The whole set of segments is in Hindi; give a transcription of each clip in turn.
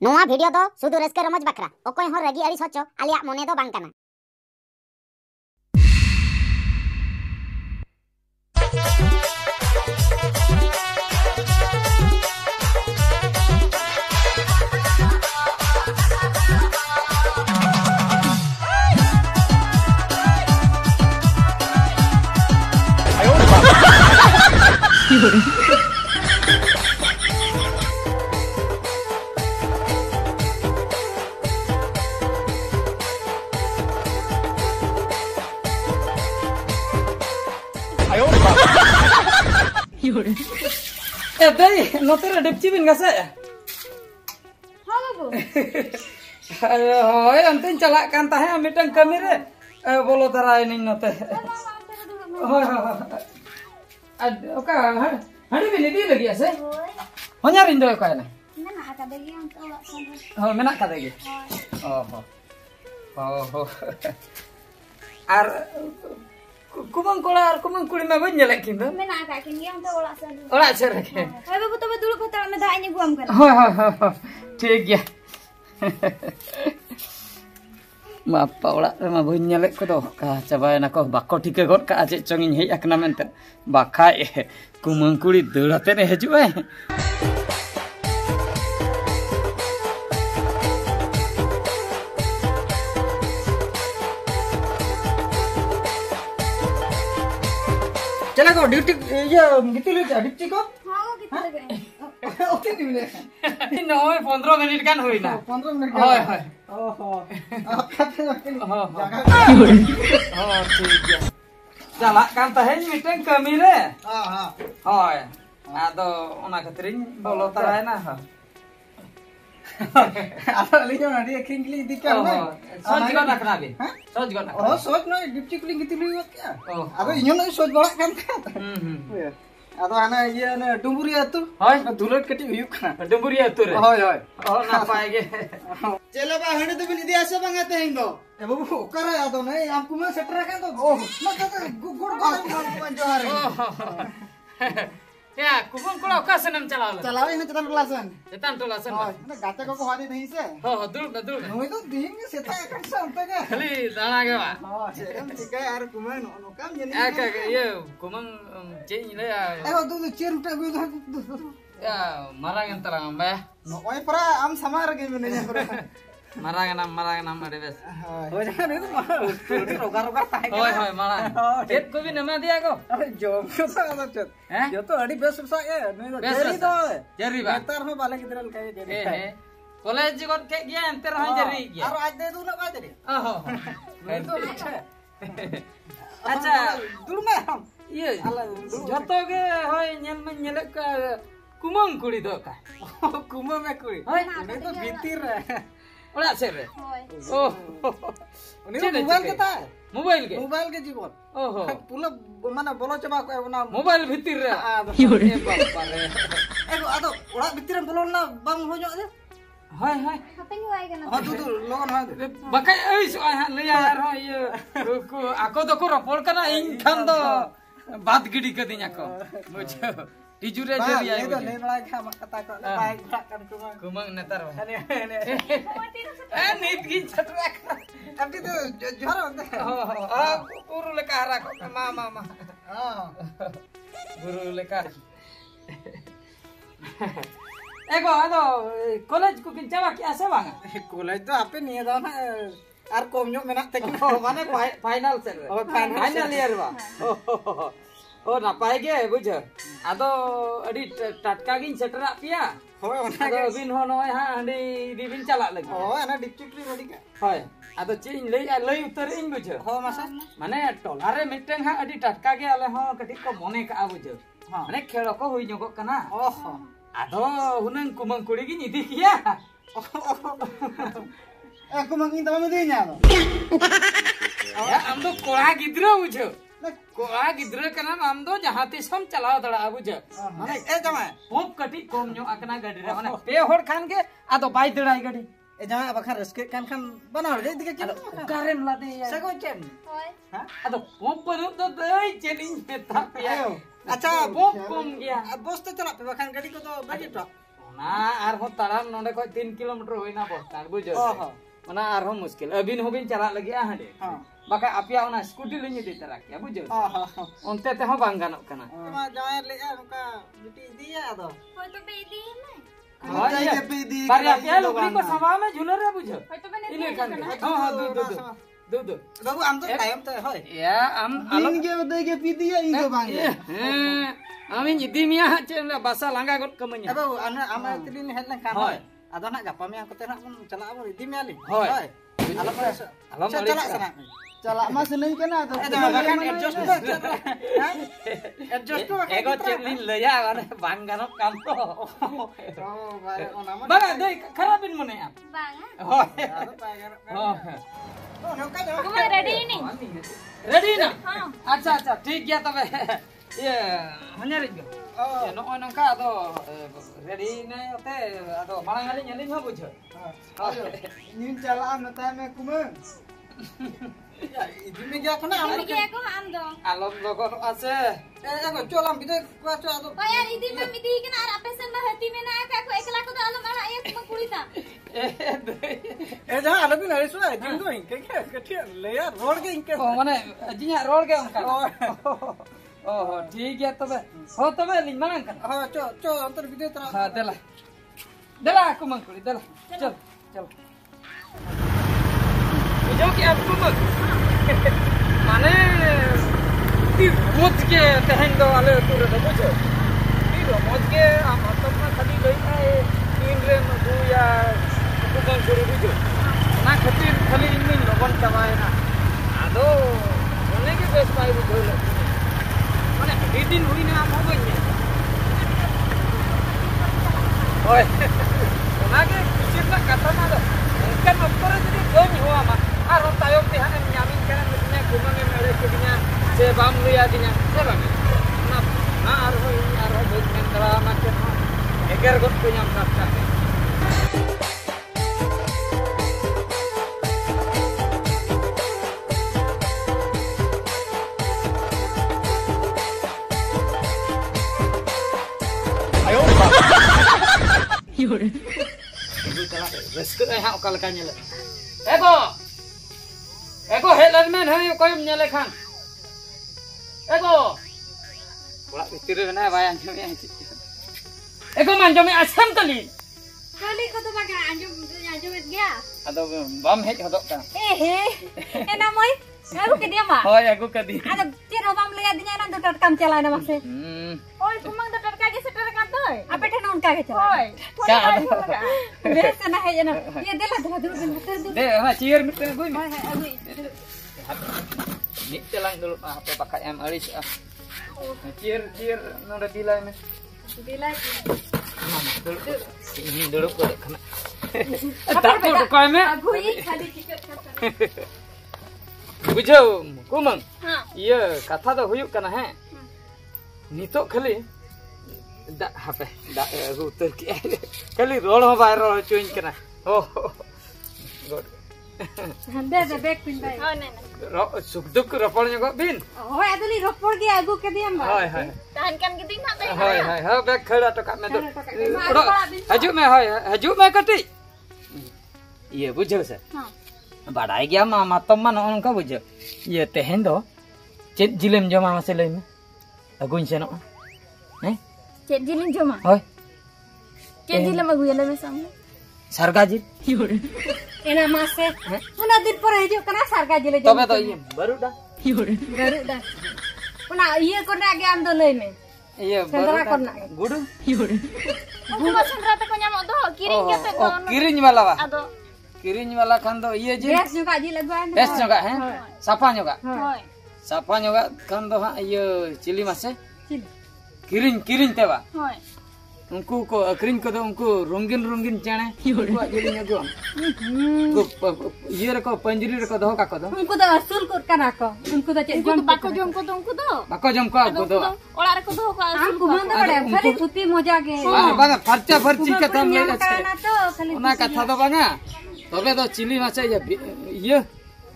नोआ वीडियो दो सुदु रस्के रमज बकरा ओकोय हो रगी अड़ी सोचो आलिया मोने दो बांग काना। नोते डिप्ची बिन गसे हां बाबू होय अंते चला कान ताहे मिटन कमी रे बोलो तराय नि नोते होय ओका हडी बिन दी लगी आसे होन्या रिन दो काय ना मेना का देगी हम तो हो मेना का देगी ओहो आर कुमंग कोला आर कुमंग कुड़ी में बन जले किन मेना का किन हम तो ओला से रखे हाय बाबू तो दुल को में धाई नि गुम कर होय ठीक गया मापा ओला मा बन जले को दो का चाबाय ना को बाको ठीके गट का आजे चंगिन हेय अकना मेनते बाखाय कुमंग कुड़ी दौड़ते ने हजुए चला को ड्यूटी ये गितिल डिप्टी को हां वो कितने गए ओके दिले नो 15 मिनिट कान होइना 15 मिनिट होय होय ओहो हां ठीक है चला कान त है मिटन कमी रे हां हां होय आदो ओना खतरिन बोलो तराय ना आता लियो ना दी किंगली दिका ना सोच गो रखना बे सोच गो ना ओ सोच न डिप्टी कुली गितिल हो क्या अब इनो न सोच बड़ा कान आदो आना ये ना डुंगुरी अतु होय दुलट कटी हुयु खना डुंगुरी अतु रे होय होय ओ ना पाएगे चले बा हणे तो बिन इदी आसे बंगाते हिंग दो ए बाबू करे आदो नहीं हमको में सेटर का तो ओ ना गुड़ जोहार क्या कुबंग कोला ओकासनम चलावे ने चेतन टोलासन ना गाते को हादी नहीं से हो दुल नोय तो दिन सेता एकन संते के खाली दाना के बा हां सेम ठीक है यार कुमंग नो काम जने का ये कुमंग चेंज ले ए दु चेर उठा गयो या मारांग अंतरांग बे ओय परा आम समार गे में ने परा मारांग नाम अरे बेस हो जा रे तो रोगा ताई होय होय मारा खेत को भी नमा दिया को जोम को साला चत यो तो अड़ी बेस सा ए जेरी बा तार हो बाले किदरल कहे जेरी कॉलेज गन के गया अंते रह जेरी गया और आज दे दू ना बाजे ओहो अच्छा दूर में हम ये जतो के होय नेल में नेले का कुमंग कुड़ी दो का कुमंग में कुड़ी होय ने तो भीतर ओला से रे ओ मोबाइल के ता मोबाइल के जीवन ओहो पुला माने बोलो चबा ना मोबाइल भीतर रे ए बाप रे एगो आदो ओला भीतर बोलो ना बम हो जो दे हाय हाय हपे नु आएगा ना हां तू लोगन हां बकाय एई सो ले यार हो ये को आको तो को रपोड़ कना इन खान दो बात गिडी क दिया को बुझो टिजुरे जरी आई तो ले बड़ा खा कता को बाइक कन कुमंग नेतर ए नीत गिन छटरा अभी तो जोर हां पुरु लेका हरा को मा हां गुरु लेका एगो आदो कॉलेज को किन चावा की आसे बांगा कॉलेज तो आपे निया दाव ना आर कम नो मेना ते माने फाइनल से फाइनल ईयर बा ओ ना पाएगे बुझ आदो अडी टटका गिन सेटरा पिया होय ओना के बिन हो नय हा हंडी दिबिन चला लगी होय ना डिस्ट्रिक्ट रेडी का होय आदो चेन लई उतर इन बुझ हो मासा माने टोलारे मिटन हा अडी टटका के आले हो कटी को मोने का बुझ माने खेल को होई जगो कना ओहो आदो हुनन कुमंग कुड़ी की निदी किया ए कुमंग इन तमे दे냐 दो या हम तो कोड़ा गिद्रो बुझो कोड़ा गिद्रो कना हम तो जहां ते सम चलाव दड़ा बुझ माने ए जमा होप कटी कम न्यो अकना गाड़ी रे माने पे होड़ खान के आदो बाई दड़ाई गाड़ी ए जहां बखा रस्के कान खान बनाव दे दिके के कारेम ला दे सगो चेन होय हां आदो होप पर तो दई चेनिंग में था पिया अच्छा वो कम गया अब बस तो चला पे बखान गाड़ी को तो बजट आरहो ताड़ाम नोंडे को 3 किलोमीटर होइना बस्तान बुझो मना आरहो मुश्किल अबिन होबिन चला लगी हांडे बाका आपिया ओना स्कूटी लिनि दे तरा क्या बुझो ओनते ते हो बांग गानोक कना मा जाय लेया नुका बिटी दिया आदो होय तो पे दी में जाय के पे दी बारिया पिया लुगड़ी को सभा में झुले रे बुझो होय तो बने इने कान हां दू बाबू आम तो टाइम तो होय या आम आलम के बदे के पी दिया इन जो बांग आमिन इदी मिया चे बासा लांगा गट कमanya बाबू आम तिलिन हेलन का होय आदो ना गपा मिया को तेना बन चला अब इदी मिया ली होय आलम चला सना चला मा सनई केना तो बागान एडजस्ट तो एगो चेलिन लया माने बांग गानोक काम तो ओ बारे ओना मा बागा दे खराबिन मने आप बांगा होय आदो पागर होय ओ नौका जो तुम्हारे रेडी नहीं रेडी ना हां अच्छा ठीक गया तबे ये हन्यारि गो नो नंका आदो रेडी ने ओते आदो मांग आली नेलिन हो बुझो नीन चला नता में कुमे इदी में गया कोना इदी के को हम दो आलम लोगो आसे एगो चोलाम बिदे को चो आदो ओ यार इदी में मिदी के ना आपे से हती में ना का को 1 लाख तो आलो मारा एक में कुड़ी था ए जहां आलो भी नरे सुआ दिन दो इनके के ले यार रोड के इनके ओ माने जिया रोड के उनका ओहो ठीक है तबे हो तबे लिंग मांग कर हां चो अंतर बिदे तरा हां देला aku mangkuli देला चल बुझो कि आपको माने तीर मोज के तहन दो वाले पूरे तो बुझो तीर मोज के हम तब ना खाली लई है 3 रे दू या कुबन छोड़ी बुझो ना खातिर खाली इनमें लगन चबाए ना आदो बोले के बेस पाई बुझो माने अभी दिन हुई ना हम हो गई ओए ओनागे किछना कथा ना दो उनका नंबर जदी गई हुआ मा आरो तायम ते हाने न्यामिन kana metnya gumang mere kedinya se bam liya dinya se bang na arho bejmen drama ke eger got punya prakta Yaudah. Ibu telah resku hak okal kanya le. Ego headline man hai koy nyale khan. Ego. Bola pitir na bayan jome. Ego man jome asam kali. Kali ko to baga anjum gya. Ado bam hej hodok ka. Ena moy. Aku ke dia mah. Hoy aku ke dia. Ada tiro bam lihat dinya nan to kam chala na makse. Oi kumang to ka je setar kan toy. Ape thena unka ke chala. Oi. Ka. Beres na hai jana. Ye dela dulu bin hater dulu. De ha cheer mitte goi. Hai agui. Ni telang dulu apa pakai em alis ah. Cheer nora dilai me. Dilai. Dulu. Ini dulu ko kana. Tak to koy me. Agui khali tiket kata. बुझो कुमंग हां ये कथा तो हुयुक कना है नितो खाली दा हापे दा उतर के खाली रोड हो बाय रोड चोइन कना ओ गुड हंदे दे बैक पिन भाई हां ना सुख दुख रपड़ जगो बिन होय अदली रपड़ के आगु के दियम बा हाय हाय तान कन के दिन ना दे हाय बैक खड़ा तो का में दो हजू में कटी ये बुझो से हां बाड़ाई गया मामा तम्मा नोनका बुझो ये तेहन दो चेत जिलेम जमा मासे लई में अगुन सेनो हैं चेत जिलेम जमा होय चेत जिलेम अगुयले में सामने सरगा जिल एना मासे उना दिन पर हेजो कना सरगा जिले तबे तो ये बरुडा गरुडा उना ये कोना के आम दो लई में ये बरुडा गुडू गुडू संद्रा त को न्यामो दो किरिंग के तो किरिंग वाला बा आदो किरिंग वाला खान दो ये जी बेस जोगा जी लगवान बेस जोगा है साफा जोगा होय साफा जोगा खान दो हां ये चिली मासे चिली किरिंग तेवा होय उनको को अकरिंग को दो उनको रंगीन चेणे को जिलिंग अगो ये रको पंजरी रको दो का को दो उनको तो असूल को कना को उनको तो जम बाको जम को तो उनको दो बाको जम को आगो दो ओला रको दो का असूल को बंद बड़े खाली फुती मजा के बागा फरचा फरची का तम ले ना तो खाली ओना कथा दो बागा तबे दो चिली मासे ये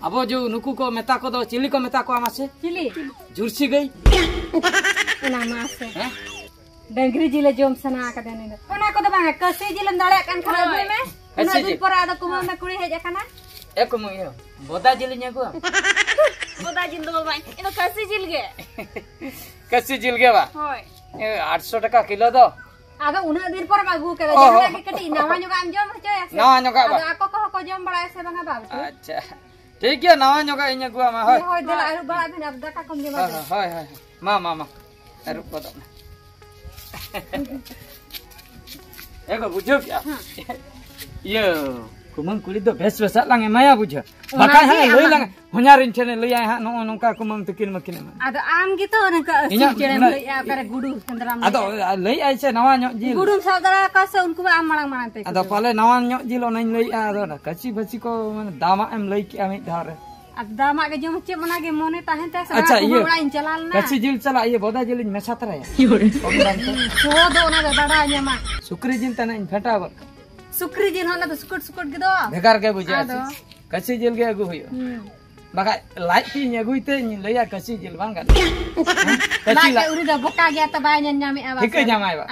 अब जो नुकु को मेता को दो चिली को मेता को मासे चिली झुरसी गई एना मासे हैं डंगरी जिले जोम सना कदे ने ओना को बांगा कसी जिलम दाले कान खरा में ओना दूर पर आदा कुमा में कुड़ी हेज काना ए कुमा यो बोदा जिल न्यागु बोदा जिल दो बाई इनो कसी जिल गे कसी जिल गे बा होय 800 टका किलो दो आदा उना दिन पर मागु के जहना के कटी नावा जोगा आम जोम हचो ऐसे नावा जोगा बा आदा को को जोम बड़ा ऐसे बांगा बाबू अच्छा ठीक है नावा जोगा इन्या गुआ मा होय होय देला आरु बड़ा बिन अब दका कम जे हां हाय हाय मा अरु पता एको बुझो क्या ये कुमंग कुली दो बेस बेसा लांगे माया बुझो बाका हा लई लांगे हन्यारिन ठेने लई आ हा नो नोका कुमंग तकिन मकिन आदा आम गी तो नका चेड़े लई आ करे गुडू संदराम आदो लई आइसे नवा न्यो जिल गुडू सादरा का से उनको आम मांग मांग ते आदो पाले नवा न्यो जिल ओनाइन लई आ आदो कच्ची बच्ची को माने दामा एम लई के आमी धारे अब दामा के जो चे बना के मोने ताहे ते अच्छा ये बड़ा इन चलाल ना कच्ची जिल चला ये बोदा जिल में सातरा है सो दो ना बड़ा न्यामा सुक्री जिल तना इन फटावर सुक्री जिल होना तो सुकुट सुकुट गिदो बेकार के बुझा कच्ची जिल के अगु होयो बाका लाइट की अगुइते लइया कच्ची जिल बांगा कच्ची ला उरी दा बोका गया त बाय न्यामे आवा ठीक है जामाय बा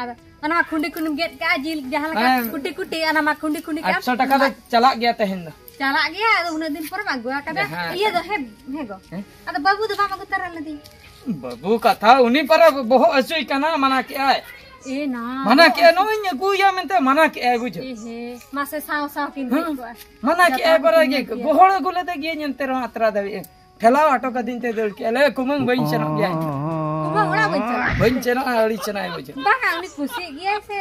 अना खुंडी खुंडी गेट का जिल जहां लगा कुटी कुटी अना मा खुंडी खुंडी का 800 टका तो चला गया तहन चला गया उन दिन पर मागुआ का ये दो है गो अदा बाबू तो बाबा को तरल नदी बाबू का था उन्हीं पर बहुत असुई कना मना के आए ए ना मना के नो इन गुया मेंते मना के आए बुझ ए हे मासे साव साव किन मना के आए पर गे बोहड़ गुले ते गे नंते रो अतरा दे ठेला ऑटो का दिन ते दल के ले कुमंग बइन चना गया कुमंग ओड़ा बइन चना अड़ी चना बुझ बाका उनी खुशी गया से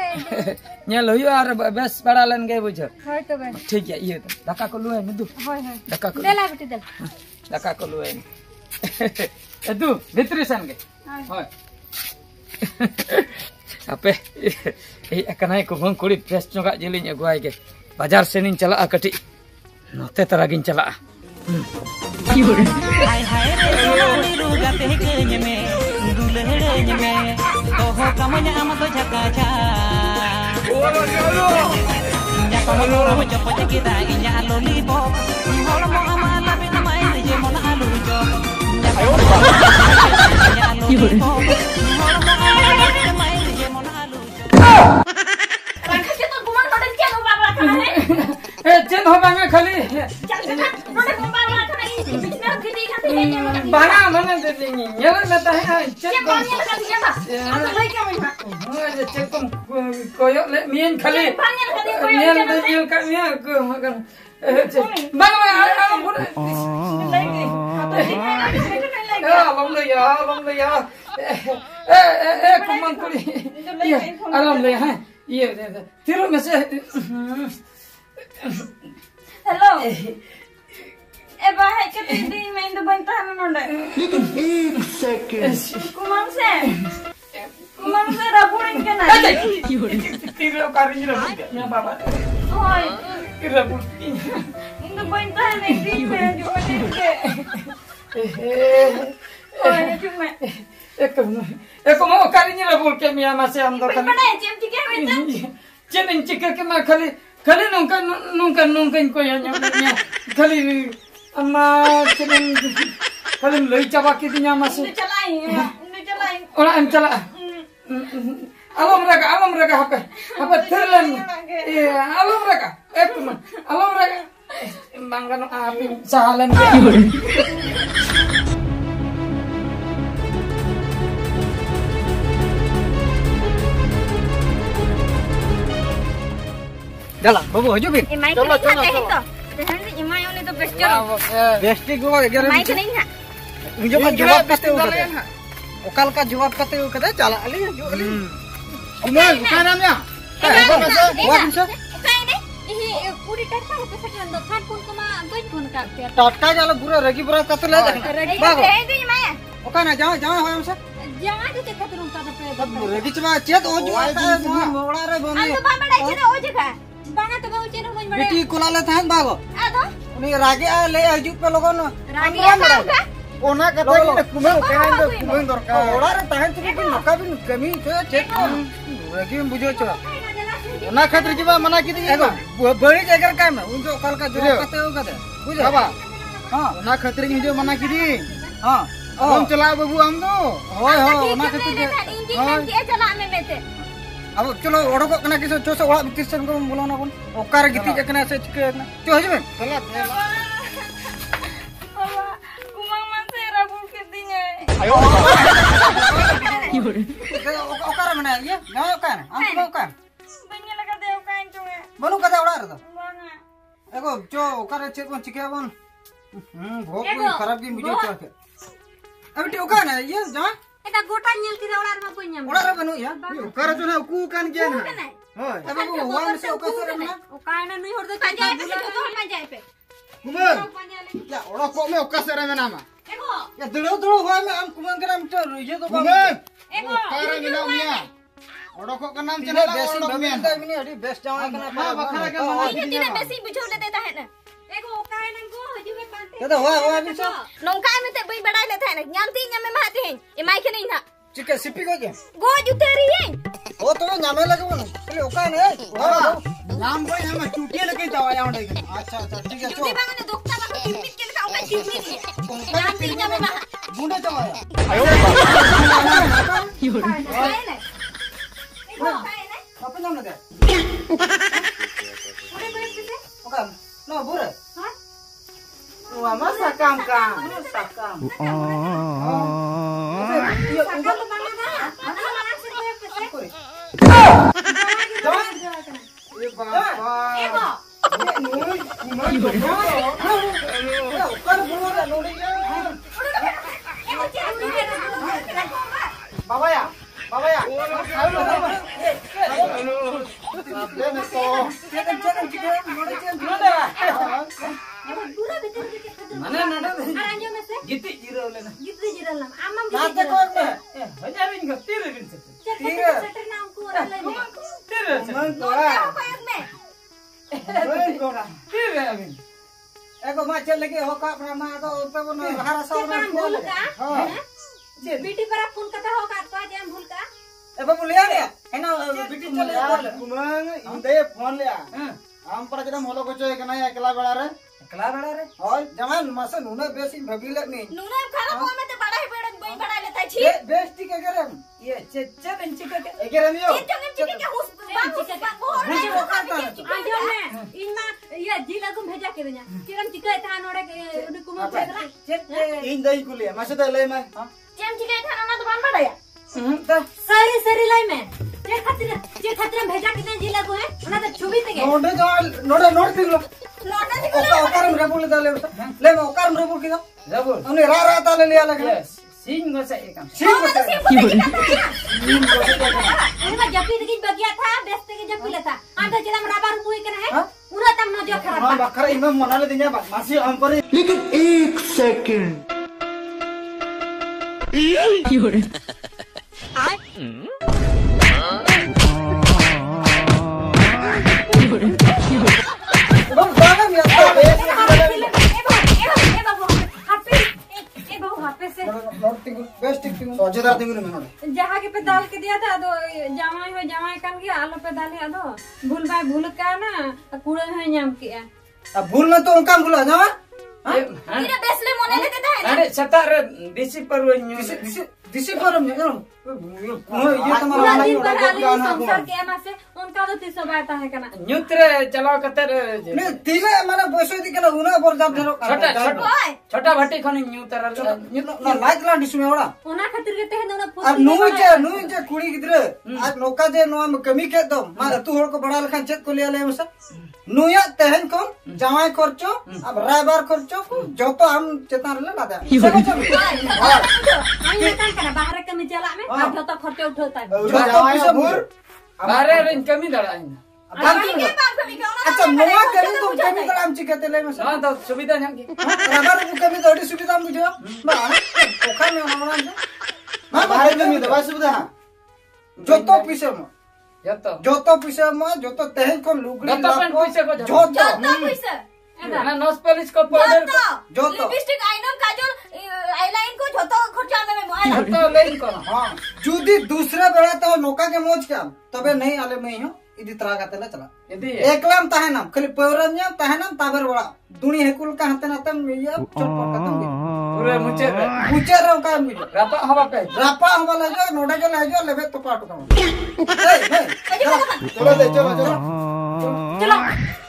न्या लइयो आर बस बड़ा लन गए बुझ होय तो बे ठीक है ये दका को लुए न दू होय होय दका को देला बेटी दल दका को लुए दू भितरी सन गे होय अपे ए कनाय को भंग कुड़ी फ्रेश चोगा जिलिन अगुआई गे बाजार सेनिन चला कटी नोते तरागिन चला हाय हाय रे सोनाली रुगाते केñ में दुलहड़ेñ में तोहो कमnya am तो झका Jha nya kono ro jopo kita inya lollipop holmo amala bin mai je mon alu jo nya lollipop holmo amala bin mai je mon alu jo रखा के तो गुमान नोडे के नो बाबा खाने ए चेन हो बांगा खाली चल नोडे बाबा खाने बिना गिदी खाते है बांगा मने दे देंगे येला लेता है चेन बांगा खाती है अब लई के मैं हो जे चेन तुम कोयो ले मियन खाली बांगा खाती कोई मियन दे जिल का मिया को मगर बांगा आ बोले लई के हाथ लम ले या ए कुमंग कुड़ी ये अलम ले है ये तिरो में से हेलो ए बाहे के दी में इंदु बनता है नोडे कुमार से रबुड़न के ना तिरो कारिन रबुड़ मेरा बाबा होय रबुड़ इंदु बनता है नहीं दी में जो के ओए जुमे एक मो कारिन रबुड़ के मिया मासे हम दो बड़ा है जेम ठीक है बेटा चेन चिके के मैं खाली नोंका को या खाली अम्मा चेन खाली लई चाबा के दिया मासे चलाई ओला हम चला अलम रगा हपे थरलन ए अलम रगा एक मन अलम रगा बांगा नो आपी सालन चला बाबू हजू भी चलो इमाय ओने तो बेस्ट करो बेस्टी को अगर माइक नहीं है मुझे का जवाब करते हो ओकल का जवाब करते हो कदे चला अली जो अली अमल का नाम या पूरी टटका होते सकन दो खान कोन कमा बन कोन काटते टटका जाला पूरा रगी पूरा कत ले बाबू दे दी मैं ओका ना जाओ हो हमसे जमा दे खतरम का पे रगी चमा चेत ओ जो मोड़ा रे बनी तो बाबा छे ओ जगह बांगा तो बहु चेन होई बड़े बेटी कोलाले थान बागो आदो उनी रागे ले आजू पे लोगन रागी ओना कते कुमे ओकेना दो कुमे दरकार ओड़ा रे ताहन तुकी नका भी कमी तो चेक रगी में बुझो छ ओना खातिर जीवा मना की दी एगो बड़ी जगह का में उन जो कल का जो कते हो कते बुझे बाबा हां ओना खातिर जो मना की दी हां हम चला बाबू हम दो होय हो ना खातिर के इंजीनियर के चला में मेते अब चलो ओडो को कना किसे चोसे ओड़ा बितिर से को बोलाना कोन ओकार गिति के कना से चिके ना चो हजबे चला कुमांग मन से राबुल के दिए ओकार मने ये ना ओकार हम को ओकार बनिया लगा दे काइन चुए बनु कदा ओड़ा रे तो बांगा एगो चो ओकार चे कोन चिके बन भोग खराब दिन बुझो तो अब टी ओकार ना ये जा एटा गोटा नेल के ओड़ा रे कोइ नेम ओड़ा रे बनु या कर जो ना कु कान के ना होय अब वो हुआ में से ओकार रे ना ओ काइन नहीं होर दे जाए पे तो हम जाए पे कुमार या ओड़ा को में ओका से रे में नामा एगो या दड़ो हुआ में हम कुमान के नाम तो ये तो कुमार एगो ओकार में नाम मिया ओड़ा को का नाम चला बेसी ओड़ा में बबिता मिनी अडी बेस्ट जावा कना हां बखरा के तीने बेसी बुझौ ले देता है ना एगो काइन को हजू में पाते ये तो हुआ भी सब नौका में ते बई बड़ा लेता है ना जानती न्यामे माते हैं ए माइक नहीं था चिके सिपी को के गो जुतेरी है ओ तो नामे लगे बन ले ओका ने नाम भाई हम चूटिया लेके दवाया होंडे अच्छा अच्छा ठीक है जुते बांगने दोक्ता बांगने किमित के लगा ओका चिमनी है जानती न्यामे मा गुंडे चवाया apa nama dia? Oka, no bure. Wah, masa kam. sakam lu bangga dah ana langsung koyo pese ए बाबा ego Oka bure no dia. ego cari बाबा या Jangan चिके नोडे चेन mana nada aranjo में से gitu jiro lena gitu jiral nam amam nada ko ne हजार इन गतिर बिन से सेटर नाम को ले ले मन नो कोरा कोयर में मन कोरा तिर अबिन ego macam lagi hoka prama to utama no hara sauna भूल का हां बेटी पर फोन करता हो का तो जम भूल का ए बाबू लिया रे एना बिटी चले कुमांग इंदे फोन ले हम पर जरा मोलो को चोय कना एकला बेला रे एकला बड़ा रे होय जमान मसे नुना बेसी भबिले नी नुना खाना को में ते बड़ा ही बेड़ बई बड़ा लेता छी बेस्टी के करे ये चे बेंची के एके रमियो ये चंगे चिके के हुस बाबू आजो में इनमा ये जिला को भेजा के देना चिरम चिके था नोड़े के कुमो भेजला इन दई कुले मासे दे ले मैं चेम चिके था ना तो बन बड़ा या सारी लाई में जे खातिर भेजा के दे जिला को है ना तो छुबी ते के नोडे जो नोडे नोड दिलो लौटा दे ओकार में बोले दाले ले ओकार में बोल के दो जबुल हमने रा ताले लिया लगे सिंग गोसे एकम सिंह को उनका जपी की बगिया था बेस्ते के जपी लेता आंधा चला बराबर मुई के है पूरा तम न जो खराब हां बखरा इमे मनाले दिने मासी हम पर लेकिन 1 सेकंड बम गाना में आता है बेस्ट टिंग सोजेदार तिंगु में नोडे जहाँ के पे डाल के दिया था तो जमाई कन गया आलू पे डाल दिया तो भूल का ना कूड़े है नाम किया अब भूल ना तो उनका भूला जावा तेरे बेसले मोने लेते थे अरे सतार दिसी परवन्यु दिसी पर हम ये तुम्हारा पूरा नहीं दिन होगा भर आलू संसार के एमा से उनका तो 300 बाता है कना न्यूत्रे चलाओ कतर नहीं तीने माने पैसे दी केला उना पर जाब धरो छोटा भट्टी खनि न्यूतर ना लाइक ला डिसमे ओड़ा ओना खातिर के ते ना अब नुई जे कुड़ी गिदरे आज नौका जे नो कमी के दो मारे तू होड़ को बड़ा लखन चेक को लिया ले मसा नुया तहन कोन जमाई खर्चो अब रायबार खर्चो जो तो हम चेतान ले ना दे आई काम करा बाहर कमी चला में अब तो खर्चा उठाता है बारे रेन कमी दड़ाई अच्छा नोआ कमी तो कमी तो हम चिकते ले मसा हां तो सुविधा नहीं रायबार को कमी तो सुविधा मुझे बा ओखा में हमरा हां बाहर कमी दवा सुविधा जो तो पीछे में जतो जो तो पीछे में जो तो तहन कोन लुगड़ी जतो पन पैसे को जो तो पैसा ना नोस पॉलिश को पाउडर जो तो लिपस्टिक आईनम काजल आईलाइन को झोतो खर्चा में मोबाइल तो लेन को हां जुदी दूसरे बेड़ा तो नौका के मोज क्या तबे नहीं आले में हो इदी तरह का तेला चला यदि एकलाम ताहेनम खाली पौरन्या ताहेनम ताबर बड़ा दुनी हेकुल का हते नातम ये चोट पकतम पूरे मुचे रे का मुझे रापा हवा पे रापा हम ले जो नोडे जो ले जो लेबे तो पाटो का चलो चलो दे चलो चलो